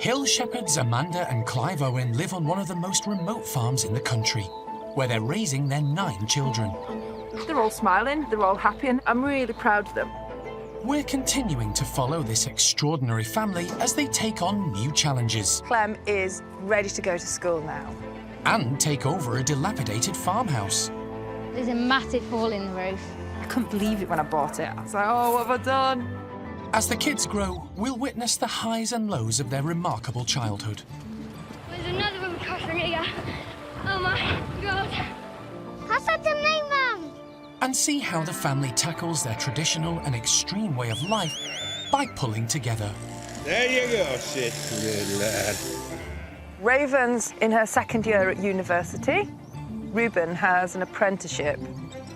Hill shepherds Amanda and Clive Owen live on one of the most remote farms in the country, where they're raising their 9 children. They're all smiling, they're all happy, and I'm really proud of them. We're continuing to follow this extraordinary family as they take on new challenges. Clem is ready to go to school now. And take over a dilapidated farmhouse. There's a massive hole in the roof. I couldn't believe it when I bought it. I was like, oh, what have I done? As the kids grow, we'll witness the highs and lows of their remarkable childhood. There's another room across here. Oh my God. How's that the name, Mum? And see how the family tackles their traditional and extreme way of life by pulling together. There you go, Sid, good lad. Raven's in her 2nd year at university. Reuben has an apprenticeship.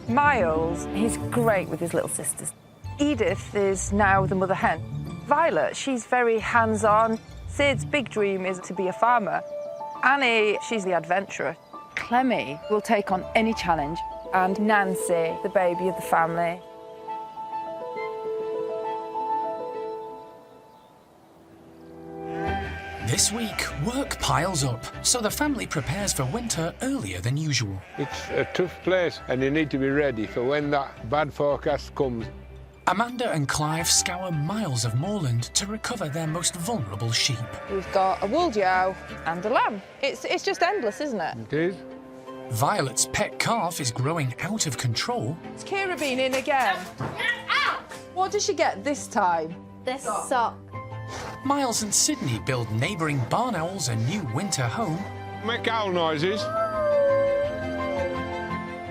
Miles, he's great with his little sisters. Edith is now the mother hen. Violet, she's very hands-on. Sid's big dream is to be a farmer. Annie, she's the adventurer. Clemmy will take on any challenge. And Nancy, the baby of the family. This week, work piles up, so the family prepares for winter earlier than usual. It's a tough place, and you need to be ready for when that bad forecast comes. Amanda and Clive scour miles of moorland to recover their most vulnerable sheep. We've got a wool yow and a lamb. It's just endless, isn't it? It is. Violet's pet calf is growing out of control. Has Kira been in again? What did she get this time? The sock. Miles and Sydney build neighbouring barn owls a new winter home. Make owl noises.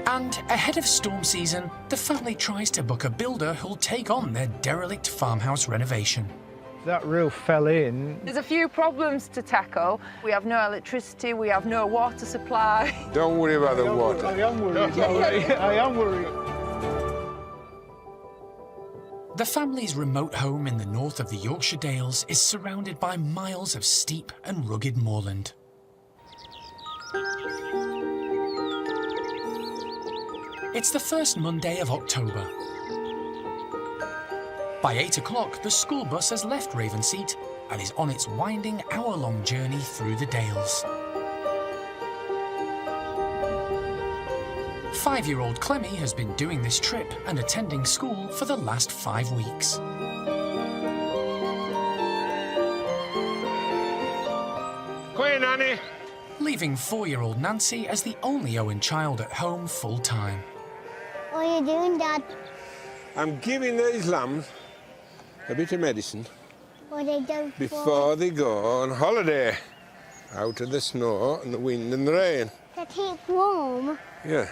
And ahead of storm season, the family tries to book a builder who'll take on their derelict farmhouse renovation. That roof fell in. There's a few problems to tackle. We have no electricity, we have no water supply. Don't worry about the water. I am worried, I am worried. The family's remote home in the north of the Yorkshire Dales is surrounded by miles of steep and rugged moorland. It's the first Monday of October. By 8 o'clock, the school bus has left Ravenseat and is on its winding hour-long journey through the Dales. 5-year-old Clemmy has been doing this trip and attending school for the last 5 weeks. Come in, Annie. Leaving 4-year-old Nancy as the only Owen child at home full-time. What are you doing, Dad? I'm giving these lambs a bit of medicine What are they doing before they go on holiday. Out of the snow and the wind and the rain. to keep warm? Yeah.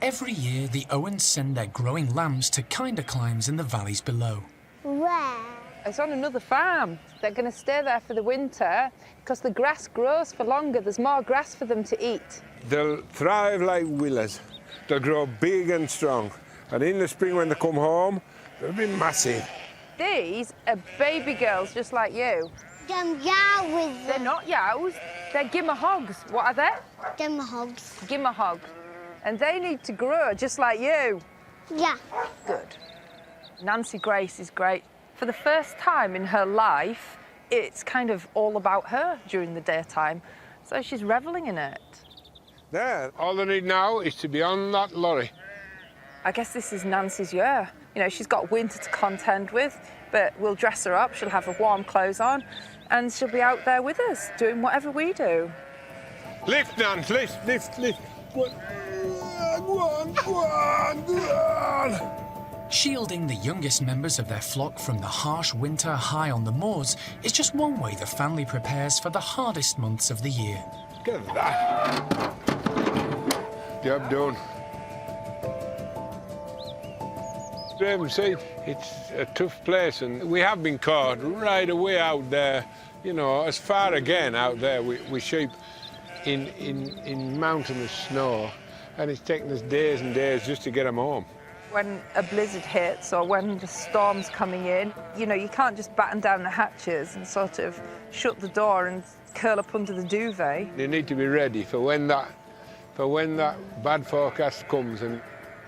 Every year, the Owens send their growing lambs to kinder climes in the valleys below. Where? It's on another farm. They're going to stay there for the winter because the grass grows for longer. There's more grass for them to eat. They'll thrive like willows. They'll grow big and strong. And in the spring when they come home, they'll be massive. These are baby girls just like you. Them yow with They're not yows, they're gimmer hogs. What are they? them hogs. Gimmer hogs. And they need to grow just like you. Yeah. Good. Nancy Grace is great. For the first time in her life, it's kind of all about her during the daytime. So she's reveling in it. There, all they need now is to be on that lorry. I guess this is Nancy's year. You know, she's got winter to contend with, but we'll dress her up, she'll have her warm clothes on, and she'll be out there with us, doing whatever we do. Lift, Nan, lift. Go on, go on, go on. Shielding the youngest members of their flock from the harsh winter high on the moors is just one way the family prepares for the hardest months of the year. Look at that. Job done. See, it's a tough place, and we have been caught right away out there, you know, as far again out there with sheep in mountainous snow, and it's taken us days and days just to get them home. When a blizzard hits or when the storm's coming in, you know, you can't just batten down the hatches and sort of shut the door and curl up under the duvet. You need to be ready for when that bad forecast comes, and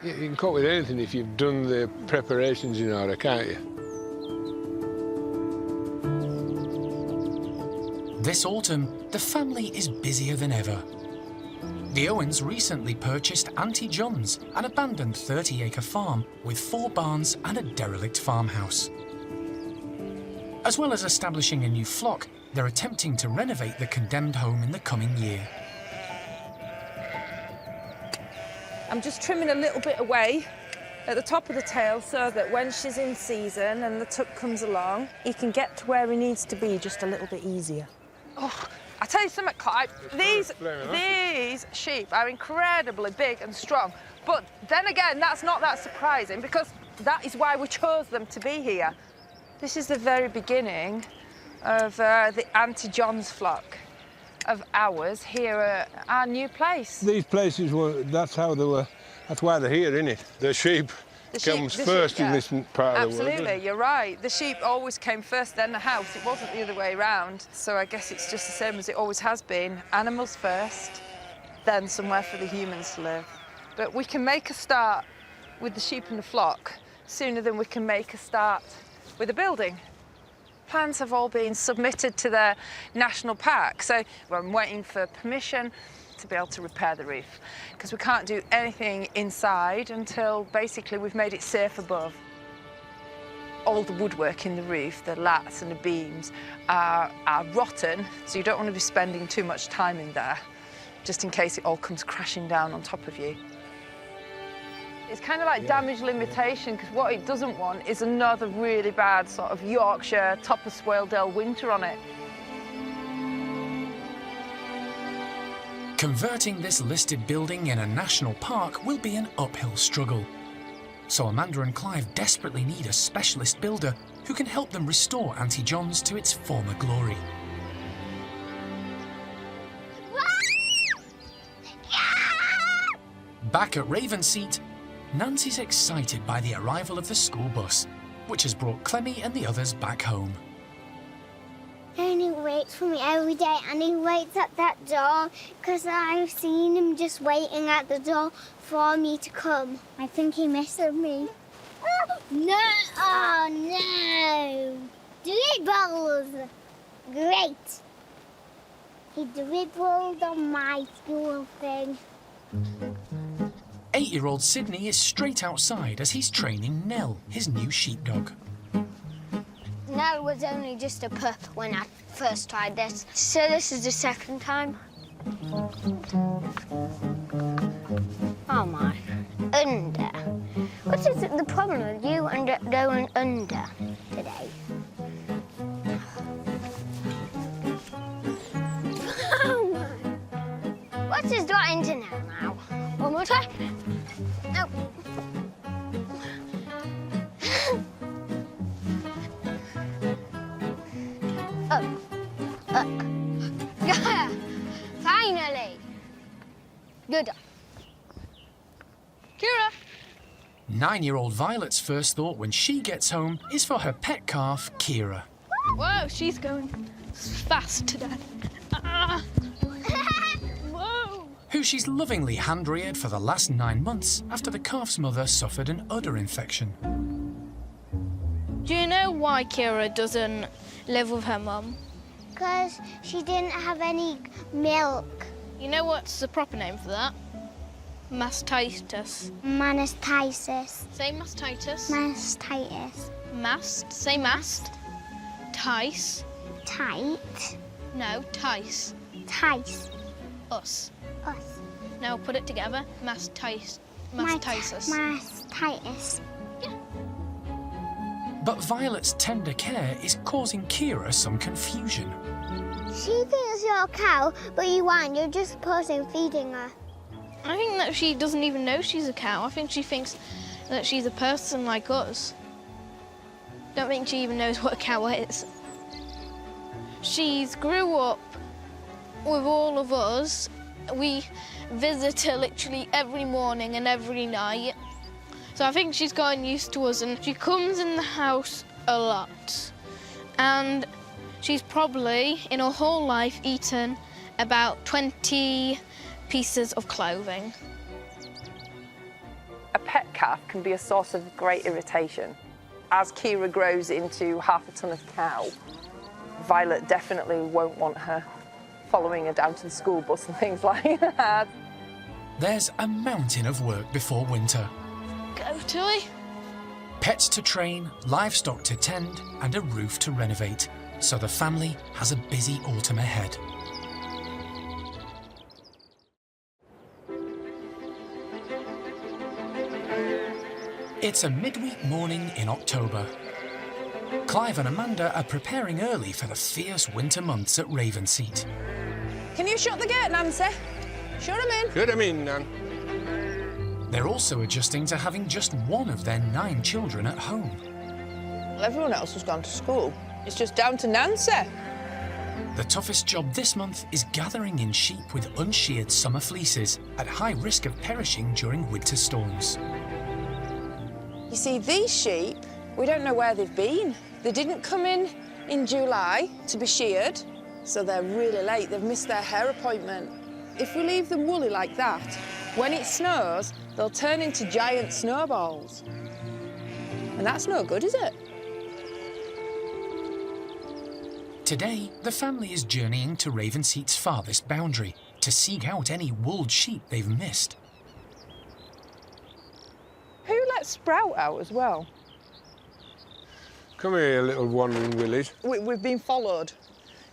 you can cope with anything if you've done the preparations in order, can't you? This autumn, the family is busier than ever. The Owens recently purchased Auntie John's, an abandoned 30-acre farm with 4 barns and a derelict farmhouse. As well as establishing a new flock, they're attempting to renovate the condemned home in the coming year. I'm just trimming a little bit away at the top of the tail so that when she's in season and the tuck comes along, he can get to where he needs to be just a little bit easier. Oh, I tell you something, Clive, these sheep are incredibly big and strong. But then again, that's not that surprising because that is why we chose them to be here. This is the very beginning of the Auntie John's flock of ours here at our new place. These places were, that's how they were, that's why they're here, isn't it? The sheep comes first in this part of the world. Absolutely, you're right. The sheep always came first, then the house. It wasn't the other way around. So I guess it's just the same as it always has been. Animals first, then somewhere for the humans to live. But we can make a start with the sheep and the flock sooner than we can make a start with a building. Plans have all been submitted to the national park, so I'm waiting for permission to be able to repair the roof, because we can't do anything inside until basically we've made it safe above. All the woodwork in the roof, the lats and the beams are rotten, so you don't want to be spending too much time in there, just in case it all comes crashing down on top of you. It's kind of like damage limitation, because what it doesn't want is another really bad sort of Yorkshire, top of Swaledale winter on it. Converting this listed building in a national park will be an uphill struggle. So Amanda and Clive desperately need a specialist builder who can help them restore Auntie John's to its former glory. Back at Ravenseat, Nancy's excited by the arrival of the school bus, which has brought Clemmy and the others back home. And he waits for me every day, and he waits at that door because I've seen him just waiting at the door for me to come. I think he misses me. No! Oh, no! Dribbles! Great! He dribbled on my school thing. 8-year-old Sydney is straight outside as he's training Nell, his new sheepdog. Nell was only just a pup when I first tried this, so this is the second time. Oh my, under. What is the problem with you going under today? What has got into now? One more time. No. Finally. Good. Kira! 9-year-old Violet's first thought when she gets home is for her pet calf, Kira. Whoa, she's going fast today. Whoa! Who she's lovingly hand-reared for the last 9 months after the calf's mother suffered an udder infection. Do you know why Kira doesn't live with her mum? Because she didn't have any milk. You know what's the proper name for that? Mastitis. Mastitis. Say mastitis. Mastitis. Mast. Say mast. Tice. Tight. No, tice. Tice. Us. Us. Now put it together. Mastitis. Mastitis. Mastitis. But Violet's tender care is causing Kira some confusion. She thinks you're a cow, but you aren't. You're just supposing feeding her. I think that she doesn't even know she's a cow. I think she thinks that she's a person like us. Don't think she even knows what a cow is. She's grew up with all of us. We visit her literally every morning and every night. So I think she's gotten used to us, and she comes in the house a lot. And she's probably, in her whole life, eaten about 20 pieces of clothing. A pet calf can be a source of great irritation. As Kira grows into half a ton of cow, Violet definitely won't want her following her down to the school bus and things like that. There's a mountain of work before winter. Go, Toy. Pets to train, livestock to tend, and a roof to renovate. So the family has a busy autumn ahead. It's a midweek morning in October. Clive and Amanda are preparing early for the fierce winter months at Ravenseat. Can you shut the gate, Nancy? Shut him in. Shut 'em in, Nan. They're also adjusting to having just one of their 9 children at home. Everyone else has gone to school. It's just down to Nancy. The toughest job this month is gathering in sheep with unsheared summer fleeces at high risk of perishing during winter storms. You see, these sheep, we don't know where they've been. They didn't come in July to be sheared, so they're really late. They've missed their hair appointment. If we leave them woolly like that, when it snows, they'll turn into giant snowballs. And that's no good, is it? Today, the family is journeying to Ravenseat's farthest boundary to seek out any wooled sheep they've missed. Who let Sprout out as well? Come here, little wandering willies. We've been followed.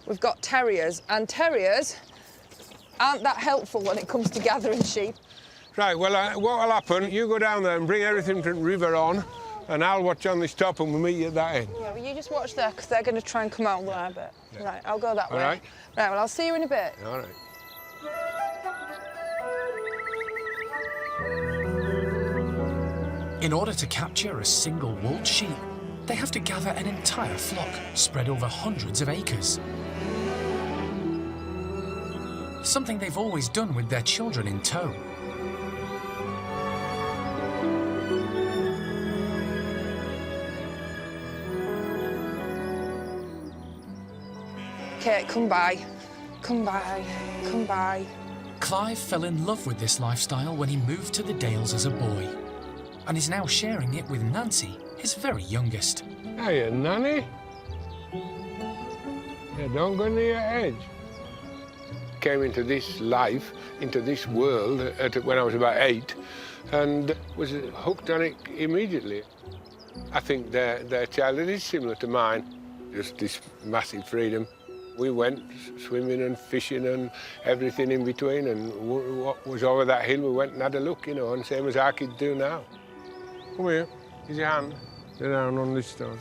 We've got terriers, and terriers aren't that helpful when it comes to gathering sheep. Right, well, what will happen, you go down there and bring everything from the river on, and I'll watch on this top and we'll meet you at that end. Yeah, well, you just watch there, because they're going to try and come out there a bit. Yeah. Right, I'll go that All way. right. Right, well, I'll see you in a bit. All right. In order to capture a single wooled sheep, they have to gather an entire flock spread over hundreds of acres. Something they've always done with their children in tow. Kate, come by. Come by. Come by. Clive fell in love with this lifestyle when he moved to the Dales as a boy, and is now sharing it with Nancy, his very youngest. Hiya, Nanny. Yeah, don't go near your edge. Came into this life, into this world, when I was about 8, and was hooked on it immediately. I think their childhood is similar to mine, just this massive freedom. We went swimming and fishing and everything in between, and what was over that hill, we went and had a look, you know, and same as our kids do now. Come here, here's your hand. Sit down on this stone.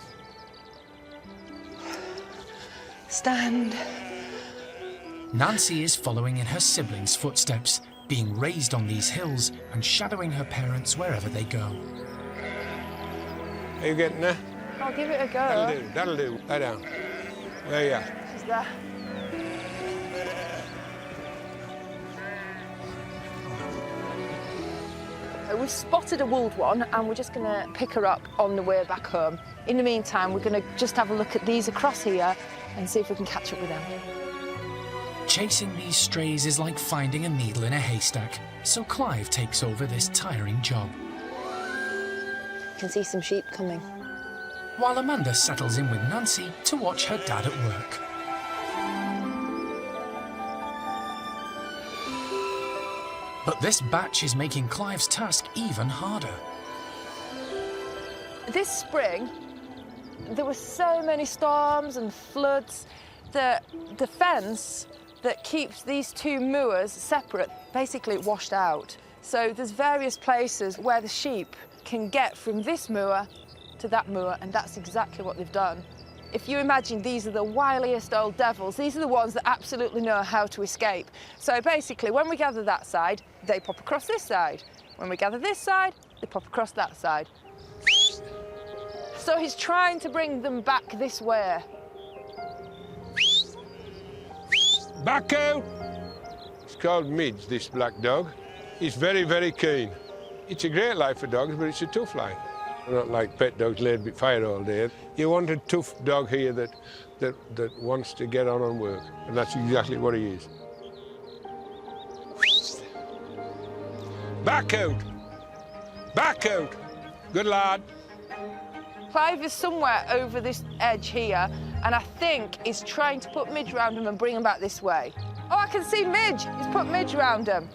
Stand. Nancy is following in her siblings' footsteps, being raised on these hills and shadowing her parents wherever they go. Are you getting there? I'll give it a go. That'll do, that'll do. Lie down. There you are. She's there. We've spotted a wooled one, and we're just going to pick her up on the way back home. In the meantime, we're going to just have a look at these across here and see if we can catch up with them. Chasing these strays is like finding a needle in a haystack, so Clive takes over this tiring job. You can see some sheep coming. While Amanda settles in with Nancy to watch her dad at work. But this batch is making Clive's task even harder. This spring, there were so many storms and floods that the fence that keeps these 2 moors separate basically washed out. So there's various places where the sheep can get from this moor to that moor, and that's exactly what they've done. If you imagine these are the wiliest old devils, these are the ones that absolutely know how to escape. So basically, when we gather that side, they pop across this side. When we gather this side, they pop across that side. So he's trying to bring them back this way. Back out! It's called Midge, this black dog. He's very, very keen. It's a great life for dogs, but it's a tough life. Not like pet dogs laid by fire all day. You want a tough dog here that wants to get on and work, and that's exactly what he is. Back out! Back out! Good lad. Clive is somewhere over this edge here, And I think he's trying to put Midge round him and bring him back this way. Oh, I can see Midge. He's put Midge round him.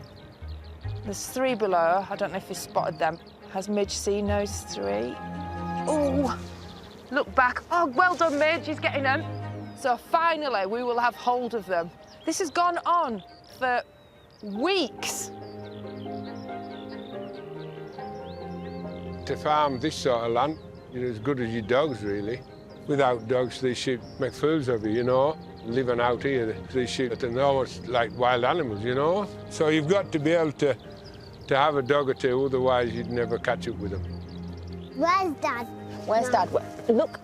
There's 3 below. I don't know if he's spotted them. Has Midge seen those 3? Oh, look back. Oh, well done, Midge. He's getting them. So finally, we will have hold of them. This has gone on for weeks. To farm this sort of land, you're as good as your dogs, really. Without dogs, these sheep make fools of you, you know. Living out here, these sheep are almost like wild animals, you know. So you've got to be able to have a dog or 2, otherwise you'd never catch up with them. Where's Dad? Where's Dad? Look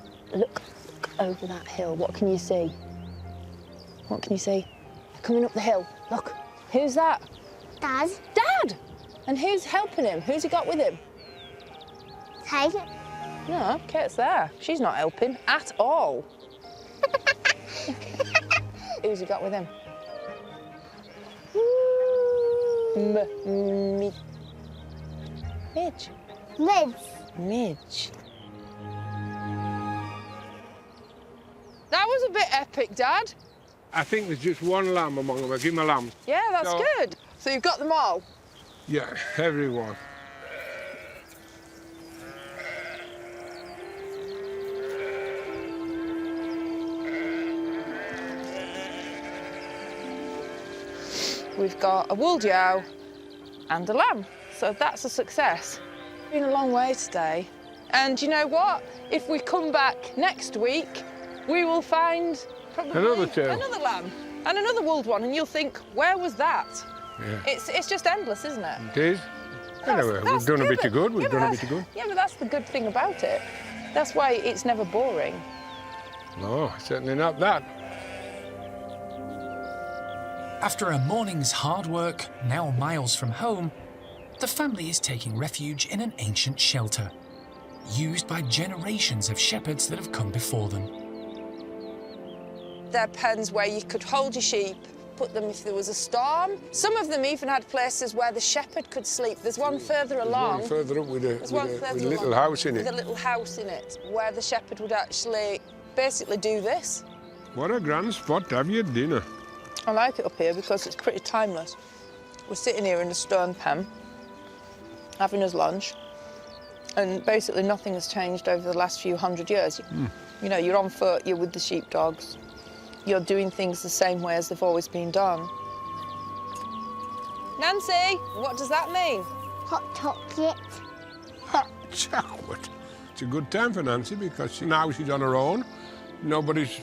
over that hill. What can you see? What can you see? Coming up the hill. Look. Who's that? Dad? Dad! And who's helping him? Who's he got with him? Kate? No, Kate's there. She's not helping at all. Who's he got with him? Midge. Midge. That was a bit epic, Dad. I think there's just 1 lamb among them. I give them a lamb. Yeah, that's So- good. So you've got them all? Yeah, everyone. We've got a wool yow and a lamb, so that's a success. Been a long way today. And you know what? If we come back next week, we will find probably Another 2. another lamb and another wooled one, and you'll think, where was that? Yeah. It's just endless, isn't it? It is. Anyway, we've done a bit of good. We've done a bit of good. Yeah, but that's the good thing about it. That's why it's never boring. No, certainly not that. After a morning's hard work, now miles from home, the family is taking refuge in an ancient shelter, used by generations of shepherds that have come before them. They're pens where you could hold your sheep, put them if there was a storm. Some of them even had places where the shepherd could sleep. There's one further along. One further up with There's one a further little along house in with it. a little house in it, where the shepherd would actually basically do this. What a grand spot to have your dinner. I like it up here because it's pretty timeless. We're sitting here in a stone pen, having us lunch, and basically nothing has changed over the last few 100 years. You know, you're on foot, you're with the sheepdogs, you're doing things the same way as they've always been done. Nancy, what does that mean? Hot chocolate. Hot chocolate. It's a good time for Nancy because now she's on her own. Nobody's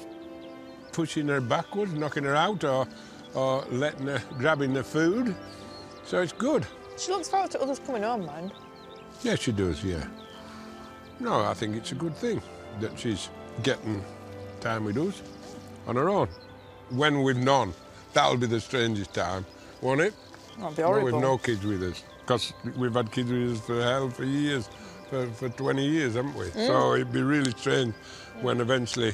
pushing her backwards, knocking her out, or letting her, grabbing the food. So it's good. She looks forward to others coming home, mind. Yeah, she does, yeah. No, I think it's a good thing that she's getting time with us on her own. When we've none, that'll be the strangest time, won't it? That'll be When horrible. we've no kids with us. Because we've had kids with us for years, for 20 years, haven't we? So it'd be really strange when eventually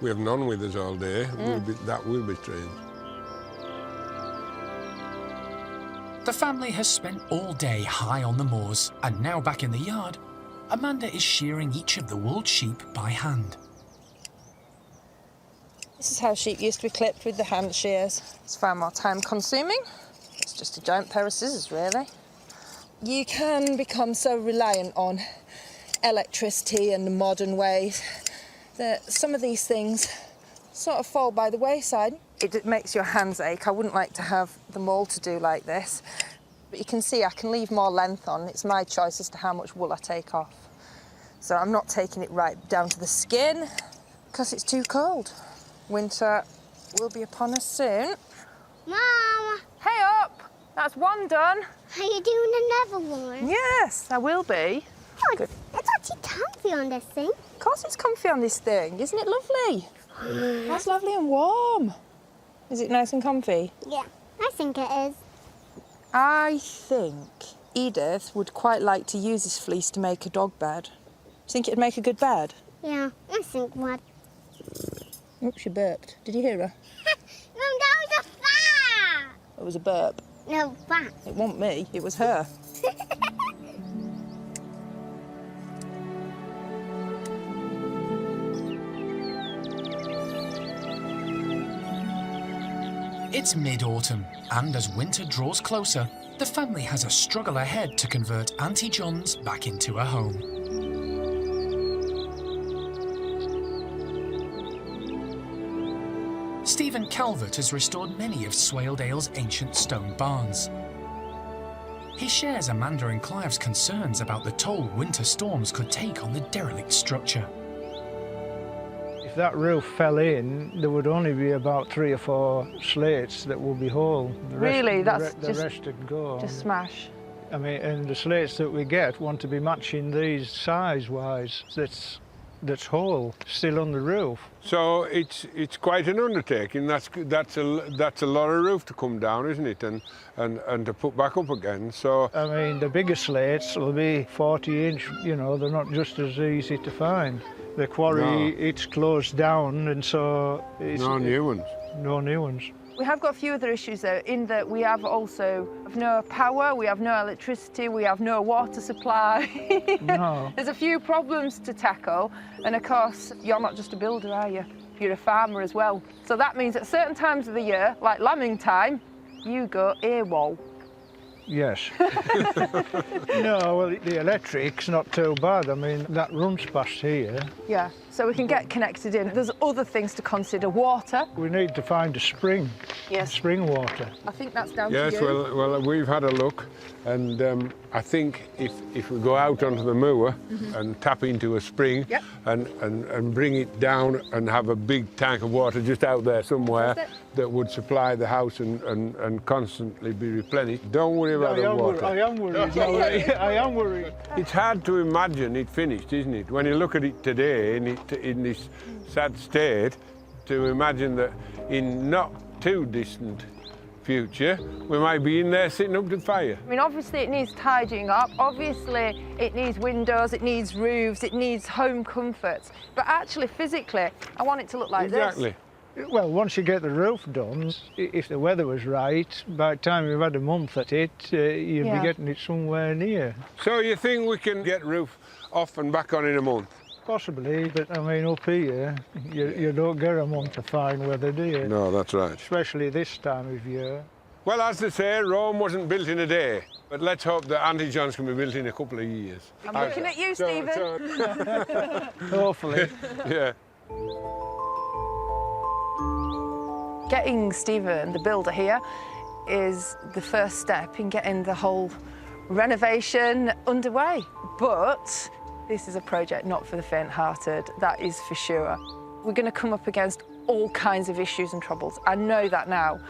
we have none with us all day. That will be strange. The family has spent all day high on the moors, and now back in the yard, Amanda is shearing each of the wooled sheep by hand. This is how sheep used to be clipped with the hand shears. It's far more time consuming. It's just a giant pair of scissors, really. You can become so reliant on electricity and the modern ways that some of these things sort of fall by the wayside. It makes your hands ache. I wouldn't like to have them all to do like this. But you can see I can leave more length on. It's my choice as to how much wool I take off. So I'm not taking it right down to the skin because it's too cold. Winter will be upon us soon. Mom, Hey up! That's one done. are you doing another one? Yes, I will be. Oh, Good. it's actually comfy on this thing. Of course it's comfy on this thing. Isn't it lovely? That's lovely and warm. Is it nice and comfy? Yeah, I think it is. I think Edith would quite like to use this fleece to make a dog bed. Do you think it'd make a good bed? Yeah, I think what? Oops, she burped. Did you hear her? Mom, that was a fart. It was a burp. No, fart. It wasn't me, it was her. It's mid-autumn, and as winter draws closer, the family has a struggle ahead to convert Auntie John's back into a home. Stephen Calvert has restored many of Swaledale's ancient stone barns. He shares Amanda and Clive's concerns about the toll winter storms could take on the derelict structure. If that roof fell in, there would only be about 3 or 4 slates that would be whole. Really? That's the rest would go. just smash. I mean, and the slates that we get want to be matching these size-wise. That's whole, still on the roof. So it's quite an undertaking. That's a lot of roof to come down, isn't it? And to put back up again. So I mean, the bigger slates will be 40-inch. You know, they're not just as easy to find. The quarry, it's closed down, and so it's no new ones. No new ones. We have got a few other issues though, in that we have also no power, we have no electricity, we have no water supply. No. There's a few problems to tackle, and of course, you're not just a builder, are you? You're a farmer as well. So that means at certain times of the year, like lambing time, you go AWOL. Yes. No, well, the electric's not too bad. I mean, that runs past here. Yeah, so we can get connected in. There's other things to consider. Water. We need to find a spring. Yes. Spring water. I think that's down Yes, to you. well, we've had a look, and I think if we go out onto the moor and tap into a spring Yep. and bring it down and have a big tank of water just out there somewhere That's it. that would supply the house and constantly be replenished. Don't worry about the water. I am worried. I am worried. It's hard to imagine it finished, isn't it? When you look at it today in this sad state, to imagine that in not too distant future, we might be in there sitting up to the fire. I mean, obviously it needs tidying up. Obviously it needs windows, it needs roofs, it needs home comforts. But actually, physically, I want it to look like Exactly. this. Well, once you get the roof done, if the weather was right, by the time you've had a month at it, you'd Yeah. be getting it somewhere near. So you think we can get roof off and back on in a month? Possibly, but I mean, up here, you don't get a month of fine weather, do you? No, that's right. Especially this time of year. Well, as they say, Rome wasn't built in a day. But let's hope that Auntie John's can be built in a couple of years. I'm looking at you, Stephen. Hopefully. Yeah. Getting Stephen, the builder here, is the first step in getting the whole renovation underway. But this is a project not for the faint-hearted, that is for sure. We're going to come up against all kinds of issues and troubles. I know that now.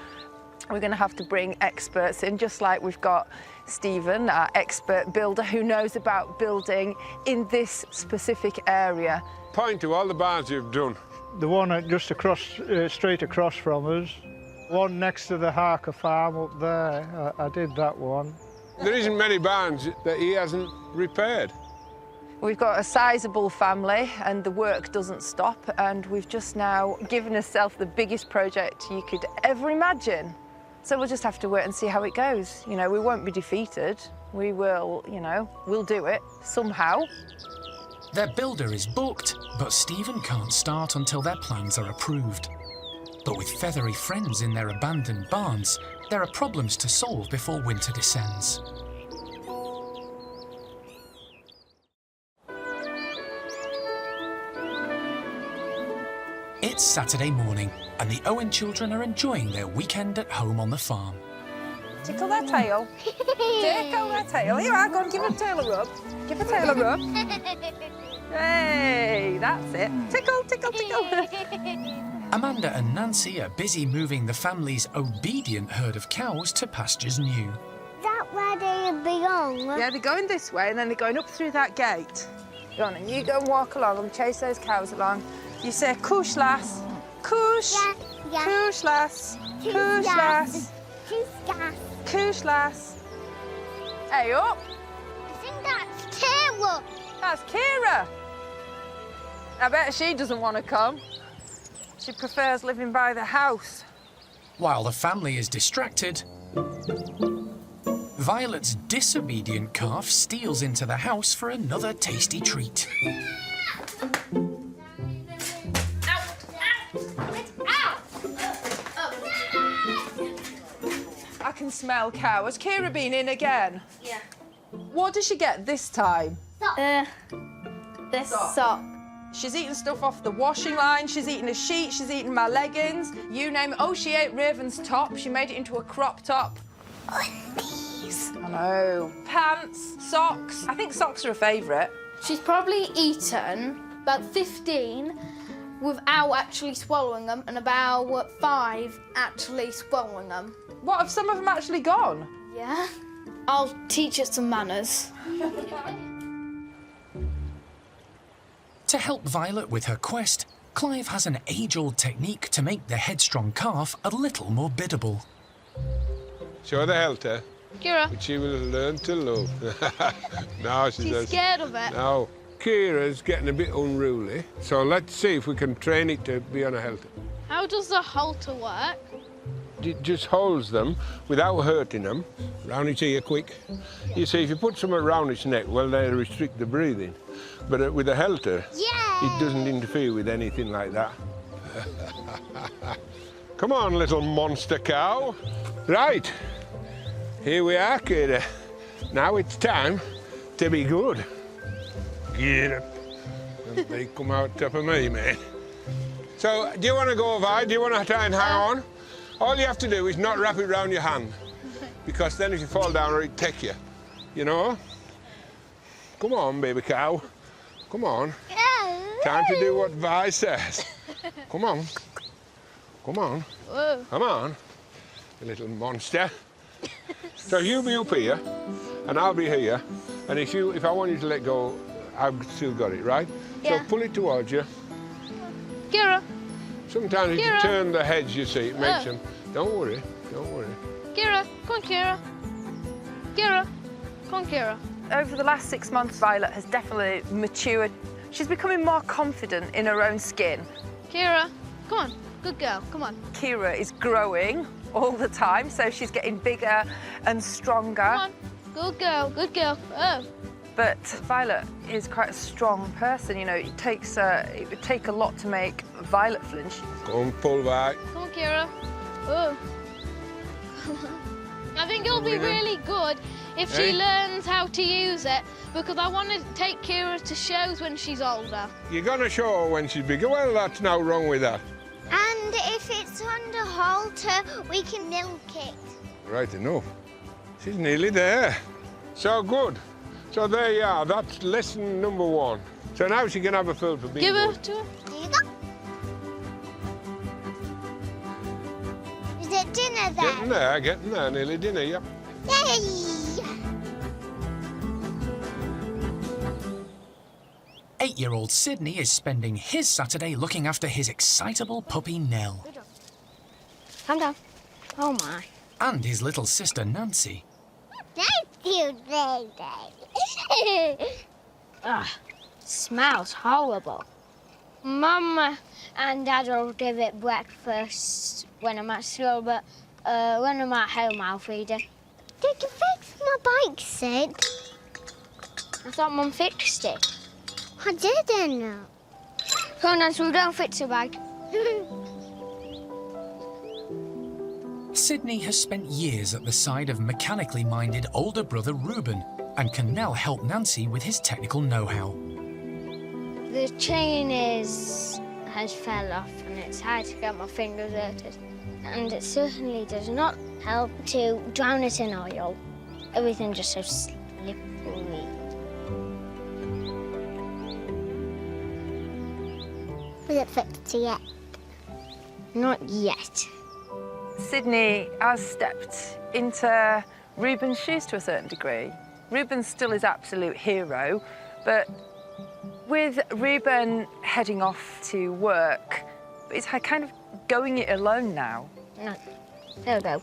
We're going to have to bring experts in, just like we've got Stephen, our expert builder, who knows about building in this specific area. Point to all the barns you've done. The one just across, straight across from us. One next to the Harker farm up there. I did that one. There isn't many barns that he hasn't repaired. We've got a sizable family and the work doesn't stop, and we've just now given ourselves the biggest project you could ever imagine. So we'll just have to wait and see how it goes. You know, we won't be defeated. We will, you know, we'll do it somehow. Their builder is booked, but Stephen can't start until their plans are approved. But with feathery friends in their abandoned barns, there are problems to solve before winter descends. It's Saturday morning, and the Owen children are enjoying their weekend at home on the farm. Tickle their tail. Tickle their tail. Here I go and give a tail a rub. Give a tail a rub. Hey, that's it. Tickle, tickle, tickle. Amanda and Nancy are busy moving the family's obedient herd of cows to pastures new. That where they belong. Yeah, they're going this way and then they're going up through that gate. Go on, and you go and walk along and chase those cows along. You say, "Coosh, lass. Coosh. Yeah. Coosh, lass. Coosh, lass. Coosh, lass." Hey, up. I think that's Kira. That's Kira. I bet she doesn't want to come. She prefers living by the house. While the family is distracted, Violet's disobedient calf steals into the house for another tasty treat. can smell cow. Has Kira been in again? Yeah. What does she get this time? This sock. She's eating stuff off the washing line, she's eating a sheet, she's eating my leggings, you name it. Oh, she ate Raven's top. She made it into a crop top. Undies. I know. Pants, socks. I think socks are a favourite. She's probably eaten about 15 without actually swallowing them, and about 5 actually swallowing them. What, have some of them actually gone? Yeah. I'll teach her some manners. To help Violet with her quest, Clive has an age-old technique to make the headstrong calf a little more biddable. Show the helter, Kira, which she will learn to love. No, she she's does. scared of it. No, Kira's getting a bit unruly, so let's see if we can train it to be on a halter. How does the halter work? It just holds them without hurting them. Round its ear quick. You see, if you put something around its neck, well, they restrict the breathing. But with a halter, it doesn't interfere with anything like that. Come on, little monster cow. Right, here we are, Kira. Now it's time to be good. Get up. And they come out top of me, man. So, do you want to go, Vi? Do you want to try and hang on? All you have to do is not wrap it around your hand, because then if you fall down, it'll take you, you know? Come on, baby cow. Come on. Time to do what Vi says. Come on. Come on. Whoa. Come on, you little monster. So you be up here, and I'll be here, and if I want you to let go, I've still got it, right? Yeah. So pull it towards you. Kira, Sometimes if you Kira. turn the heads, you see, it makes them... Don't worry, don't worry. Kira, come on, Kira. Kira, come on, Kira. Over the last 6 months, Violet has definitely matured. She's becoming more confident in her own skin. Kira, come on. Good girl, come on. Kira is growing all the time, so she's getting bigger and stronger. Come on. Good girl, good girl. Oh. But Violet is quite a strong person, you know. It would take a lot to make Violet flinch. Go and pull back. Come on, Kira. Oh. I think it'll be really good if she learns how to use it, because I want to take Kira to shows when she's older. You're going to show her when she's bigger. Well, that's no wrong with that. And if it's under halter, we can milk it. Right enough. She's nearly there. So good. So there you are. That's lesson number 1. So now she can have a fill for being Give her good. to her. Here you go. Is it dinner then? Getting there, nearly dinner, yep. Yay! 8-year-old Sydney is spending his Saturday looking after his excitable puppy Nell. Calm down. Oh my. And his little sister Nancy. Thank you, baby. Ugh, smells horrible. Mum and Dad will give it breakfast when I'm at school, but when I'm at home, I'll feed it. Did you fix my bike, Sid? I thought Mum fixed it. I didn't. Come on, Nancy, we'll go and fix the bike. Sydney has spent years at the side of mechanically minded older brother Reuben and can now help Nancy with his technical know-how. The chain has fell off and it's hard to get my fingers hurted. And it certainly does not help to drown it in oil. Everything's just so slippery. Was it fixed yet? Not yet. Sydney has stepped into Reuben's shoes to a certain degree. Reuben's still his absolute hero, but with Reuben heading off to work, it's kind of going it alone now. No, there we go.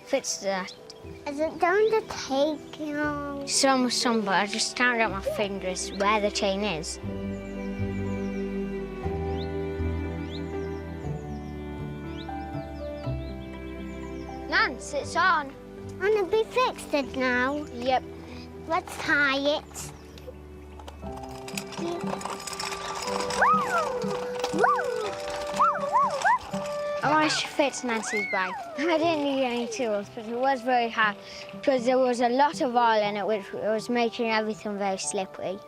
Fix that. Is it going to take long? Some, but I just can't get my fingers where the chain is. Nance, it's on. And it'll be fixed now. Yep. Let's tie it. I managed to fit Nancy's bag. I didn't need any tools, but it was very hard because there was a lot of oil in it, which was making everything very slippery.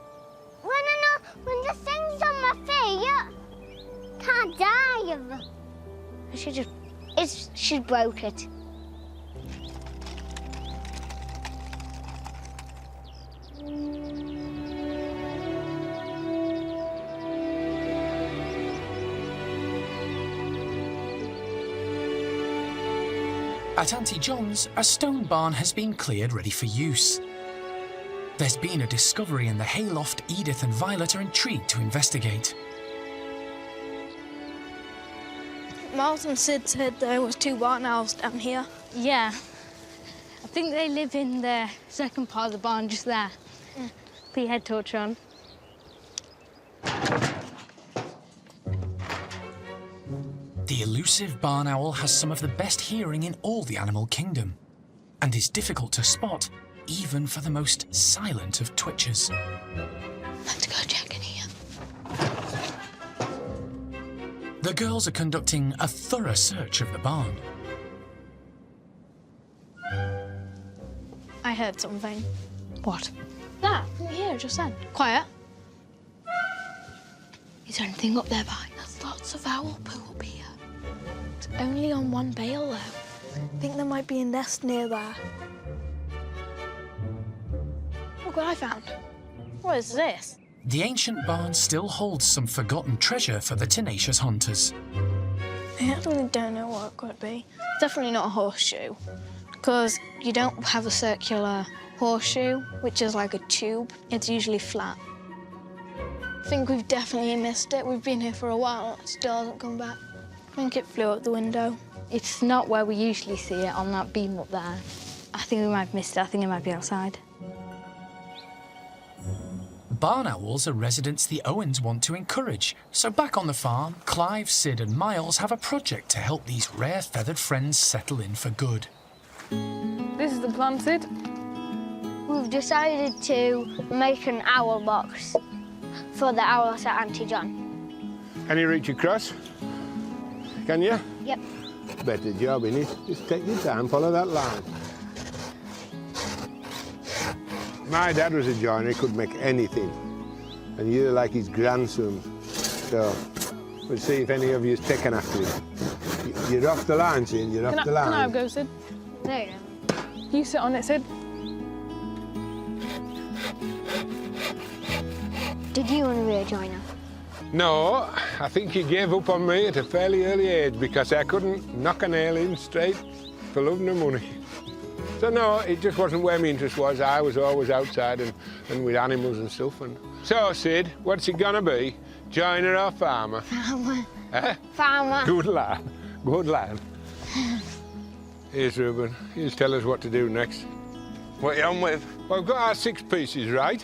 When the thing's on my feet, can't dive. She broke it. At Auntie John's, a stone barn has been cleared ready for use. There's been a discovery in the hayloft Edith and Violet are intrigued to investigate. Miles and Sid said there was 2 barn owls down here. Yeah. I think they live in the second part of the barn, just there. Yeah. Put your head torch on. The elusive barn owl has some of the best hearing in all the animal kingdom and is difficult to spot even for the most silent of twitchers. Let's go check in here. The girls are conducting a thorough search of the barn. I heard something. What? That, from here, just then. Quiet. Is there anything up there, Vi? There's lots of owl poo up here. It's only on one bale, though. I think there might be a nest near there. Look what I found. What is this? The ancient barn still holds some forgotten treasure for the tenacious hunters. I actually don't know what it could be. It's definitely not a horseshoe, because you don't have a circular horseshoe, which is like a tube. It's usually flat. I think we've definitely missed it. We've been here for a while and it still hasn't come back. I think it flew out the window. It's not where we usually see it, on that beam up there. I think we might have missed it. I think it might be outside. Barn owls are residents the Owens want to encourage, so back on the farm, Clive, Sid and Miles have a project to help these rare feathered friends settle in for good. This is the plan, Sid. We've decided to make an owl box for the owls at Auntie John. Can you reach across? Can you? Yep. Better job, innit? Just take your time, follow that line. My dad was a joiner, he could make anything. And you're like his grandson. So, we'll see if any of you's taken after him. You're off the line, Sid, you're off the line. Can I have a go, Sid? There you go. You sit on it, Sid. Did you want to be a joiner? No, I think he gave up on me at a fairly early age because I couldn't knock a nail in straight for love nor money. So no, it just wasn't where my interest was. I was always outside and with animals and stuff. And so, Sid, what's it gonna be? Joiner or farmer? Farmer. Eh? Farmer. Good lad, good lad. Here's Reuben, you just tell us what to do next. What are you on with? Well, we've got our 6 pieces, right?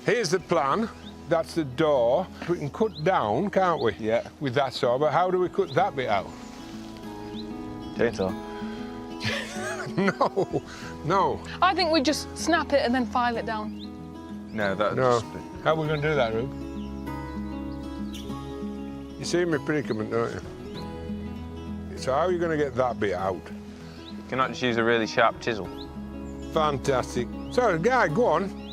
Here's the plan. That's the door. We can cut down, can't we? Yeah. With that saw, but how do we cut that bit out? Chainsaw. No. I think we just snap it and then file it down. No, that. No. How are we going to do that, Rube? You see my predicament, don't you? So how are you going to get that bit out? You cannot just use a really sharp chisel. Fantastic. So, guy, go on.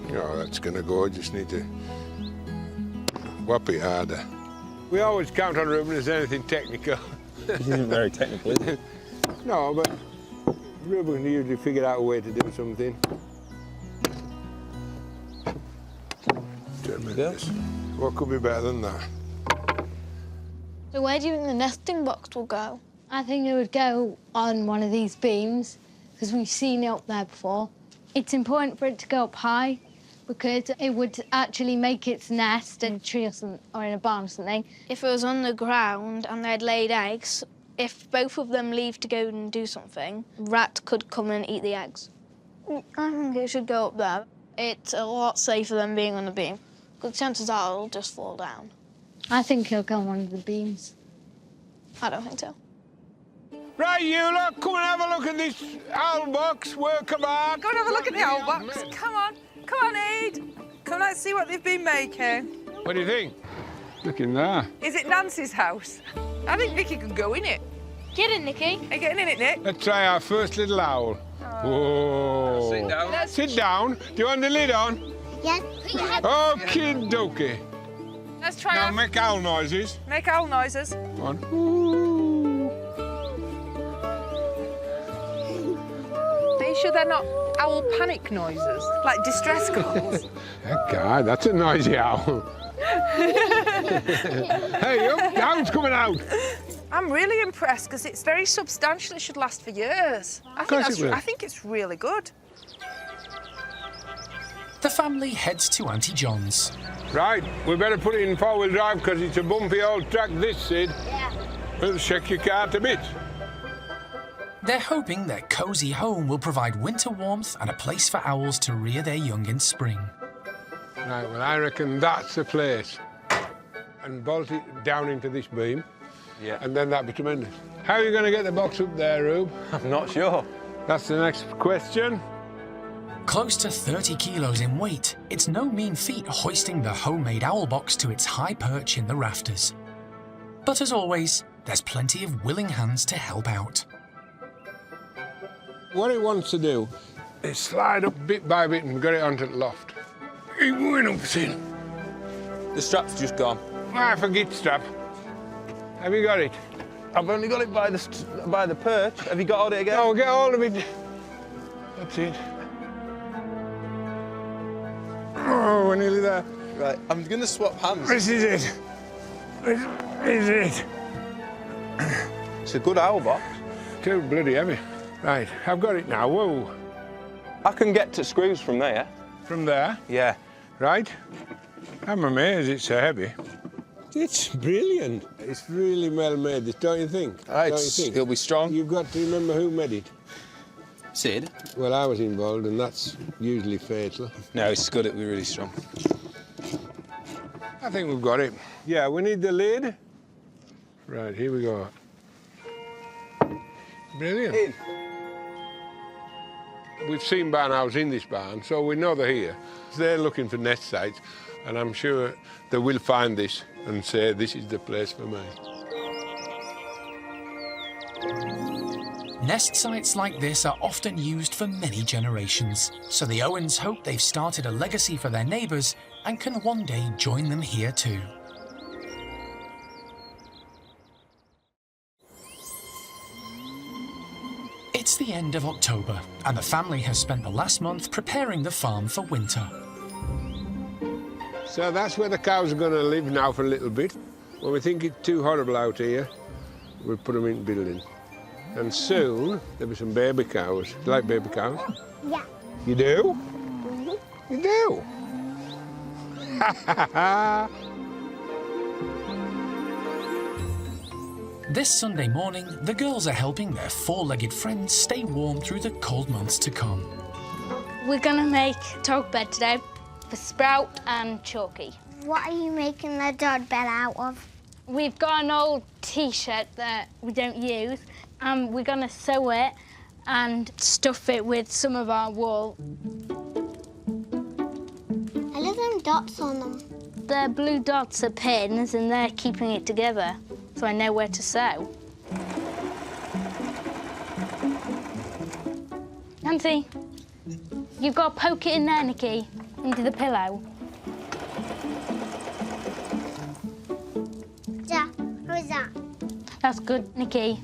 Oh, that's going to go. I just need to whop it harder. We always count on Reuben as anything technical. This isn't very technical, is it? No, but Reuben can usually figure out a way to do something. 10 minutes. What could be better than that? So where do you think the nesting box will go? I think it would go on one of these beams, because we've seen it up there before. It's important for it to go up high, because it would actually make its nest in a tree or something, or in a barn or something. If it was on the ground and they'd laid eggs, if both of them leave to go and do something, rat could come and eat the eggs. I think it should go up there. It's a lot safer than being on the beam, because chances are it'll just fall down. I think he'll go on one of the beams. I don't think so. Right, you lot, come and have a look at this owl box, work of art. Go and have a look at the owl box. Come on, Ed. Come, let's see what they've been making. What do you think? Look in there. Is it Nancy's house? I think Nicky could go in it. Get in, Nicky. Are you getting in it, Nick? Let's try our first little owl. Whoa. Sit down. Sit down. Do you want the lid on? Yes. Put your head. Okie dokie. Let's try Now our... make owl noises. Make owl noises. One. Are you sure they're not owl panic noises? Like distress calls? God, that's a noisy owl. Hey, up, the owl's coming out. I'm really impressed because it's very substantial. It should last for years. I think it's really good. The family heads to Auntie John's. Right, we better put it in four-wheel drive because it's a bumpy old track, this, Sid. Yeah. It'll shake your car to bits. They're hoping their cosy home will provide winter warmth and a place for owls to rear their young in spring. Right, well, I reckon that's the place. And bolt it down into this beam. Yeah. And then that'd be tremendous. How are you going to get the box up there, Rube? I'm not sure. That's the next question. Close to 30 kilos in weight, it's no mean feat hoisting the homemade owl box to its high perch in the rafters. But as always, there's plenty of willing hands to help out. What it wants to do is slide up bit by bit and get it onto the loft. Keep going up, Sid. The strap's just gone. I forget strap. Have you got it? I've only got it by the perch. Have you got it again? No, get hold of it. That's it. Oh, we're nearly there. Right, I'm going to swap hands. This is it. This is it. It's a good owl box. Too bloody heavy. Right, I've got it now. Whoa. I can get to screws from there. From there, Yeah. right? I'm amazed it's so heavy. It's brilliant. It's really well made, this, don't you think? Don't you think? It'll be strong. You've got to remember who made it. Sid? Well, I was involved, and that's usually fatal. No, it's good. It'll be really strong. I think we've got it. Yeah, we need the lid. Right, here we go. Brilliant. In. We've seen barn owls in this barn, so we know they're here. They're looking for nest sites, and I'm sure they will find this and say, this is the place for me. Nest sites like this are often used for many generations, so the Owens hope they've started a legacy for their neighbours and can one day join them here too. It's the end of October, and the family has spent the last month preparing the farm for winter. So that's where the cows are going to live now for a little bit. When we think it's too horrible out here, we'll put them in building. And soon, there'll be some baby cows. You like baby cows? Yeah. You do? You do? This Sunday morning, the girls are helping their four-legged friends stay warm through the cold months to come. We're gonna make dog bed today for Sprout and Chalky. What are you making the dog bed out of? We've got an old T-shirt that we don't use, and we're gonna sew it and stuff it with some of our wool. I love them dots on them. The blue dots are pins, and they're keeping it together, so I know where to sew. Nancy, you've got to poke it in there, Nikki, into the pillow. Yeah, how is that? That's good, Nikki.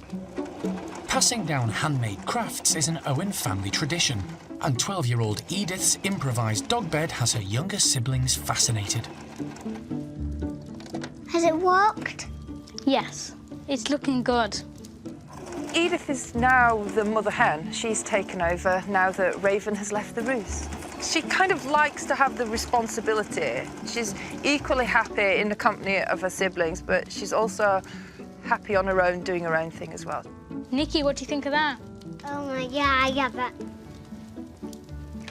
Passing down handmade crafts is an Owen family tradition, and 12-year-old Edith's improvised dog bed has her younger siblings fascinated. Has it worked? Yes, it's looking good. Edith is now the mother hen. She's taken over now that Raven has left the roost. She kind of likes to have the responsibility. She's equally happy in the company of her siblings, but she's also happy on her own, doing her own thing as well. Nikki, what do you think of that? Oh my God, I get that.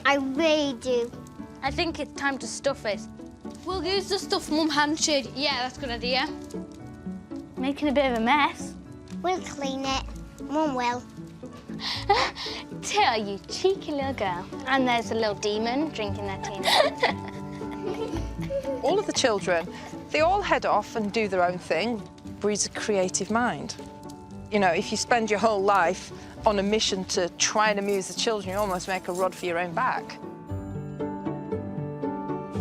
I really do. I think it's time to stuff it. We'll use the stuff Mum handshake. Yeah, that's a good idea. Making a bit of a mess. We'll clean it. Mum will. Tell you, cheeky little girl. And there's a little demon drinking their tea. All of the children, they all head off and do their own thing. breeds a creative mind. You know, if you spend your whole life on a mission to try and amuse the children, you almost make a rod for your own back.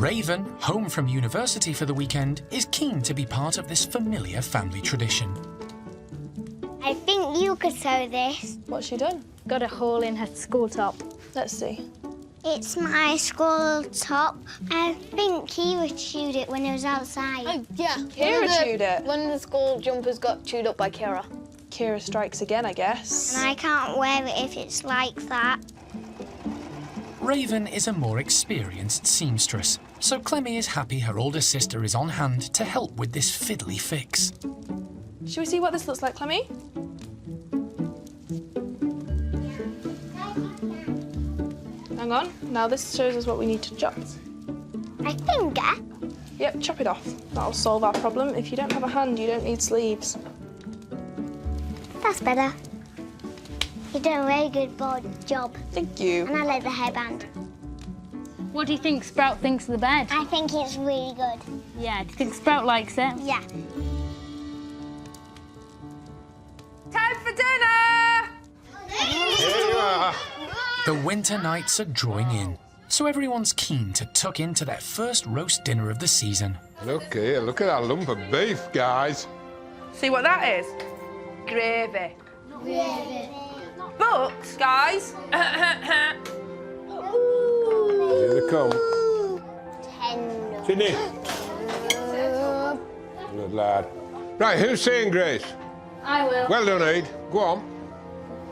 Raven, home from university for the weekend, is keen to be part of this familiar family tradition. I think you could sew this. What's she done? Got a hole in her school top. Let's see. It's my school top. I think Kira chewed it when it was outside. Oh, yeah. Kira chewed it. One of the school jumpers got chewed up by Kira. Kira strikes again, I guess. And I can't wear it if it's like that. Raven is a more experienced seamstress, so Clemmy is happy her older sister is on hand to help with this fiddly fix. Should we see what this looks like, Clemmy? Hang on. Now this shows us what we need to chop. My finger? Yep, chop it off. That'll solve our problem. If you don't have a hand, you don't need sleeves. That's better. You've done a very good job. Thank you. And I like the hairband. What do you think Sprout thinks of the bed? I think it's really good. Yeah, do you think Sprout likes it? Yeah. Time for dinner! Here you are. The winter nights are drawing in, so everyone's keen to tuck into their first roast dinner of the season. Look here, look at that lump of beef, guys. See what that is? Gravy. But, guys, Here they come. Tender. Sydney. Good lad. Right, who's saying grace? I will. Well done, Aid. Go on.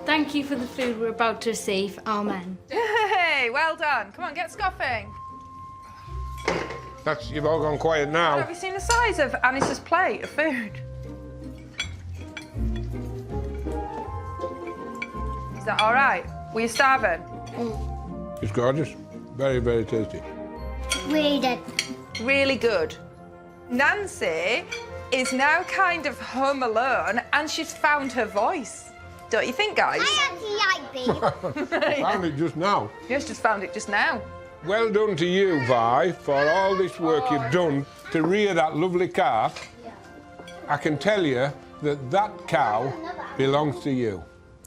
Thank you for the food we're about to receive. Amen. hey, well done. Come on, get scoffing. You've all gone quiet now. Have you seen the size of Anis's plate of food? Is that all right? Were you starving? It's gorgeous. Very, very tasty. Really good. Really good. Nancy is now kind of home alone and she's found her voice. Don't you think, guys? I actually like beef. Found it just now. Yes, just found it just now. Well done to you, Vi, for all this work you've done to rear that lovely calf. I can tell you that that cow belongs to you.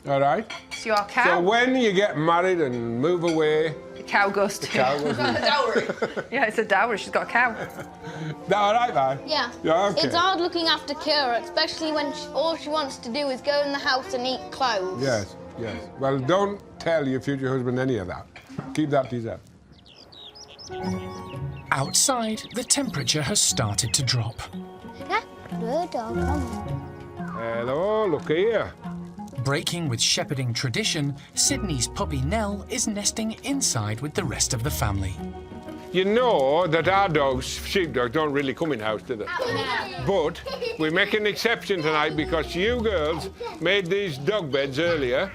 All right? It's your cow. So when you get married and move away, the cow goes to cow goes in. dowry. Yeah, it's a dowry. She's got a cow. That all right, Vi? Yeah. Yeah, okay. It's hard looking after Kira, especially when all she wants to do is go in the house and eat clothes. Yes, yes. Well, don't tell your future husband any of that. Keep that to yourself. Outside, the temperature has started to drop. Hello, look here. Breaking with shepherding tradition, Sydney's puppy Nell is nesting inside with the rest of the family. You know that our dogs, sheepdogs, don't really come in house, do they? But we make an exception tonight because you girls made these dog beds earlier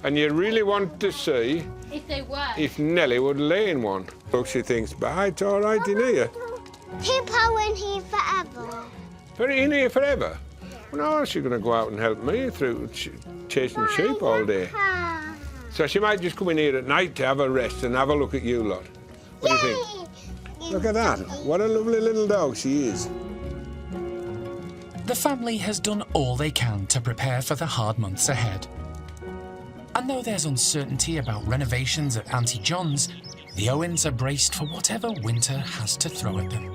and you really want to see if Nellie would lay in one. Look, she thinks, bah, it's all right in here. People in here forever. In here forever? Well, no, she's going to go out and help me through chasing sheep all day. So she might just come in here at night to have a rest and have a look at you lot. What do you think? Look at that. What a lovely little dog she is. The family has done all they can to prepare for the hard months ahead. And though there's uncertainty about renovations at Auntie John's, the Owens are braced for whatever winter has to throw at them.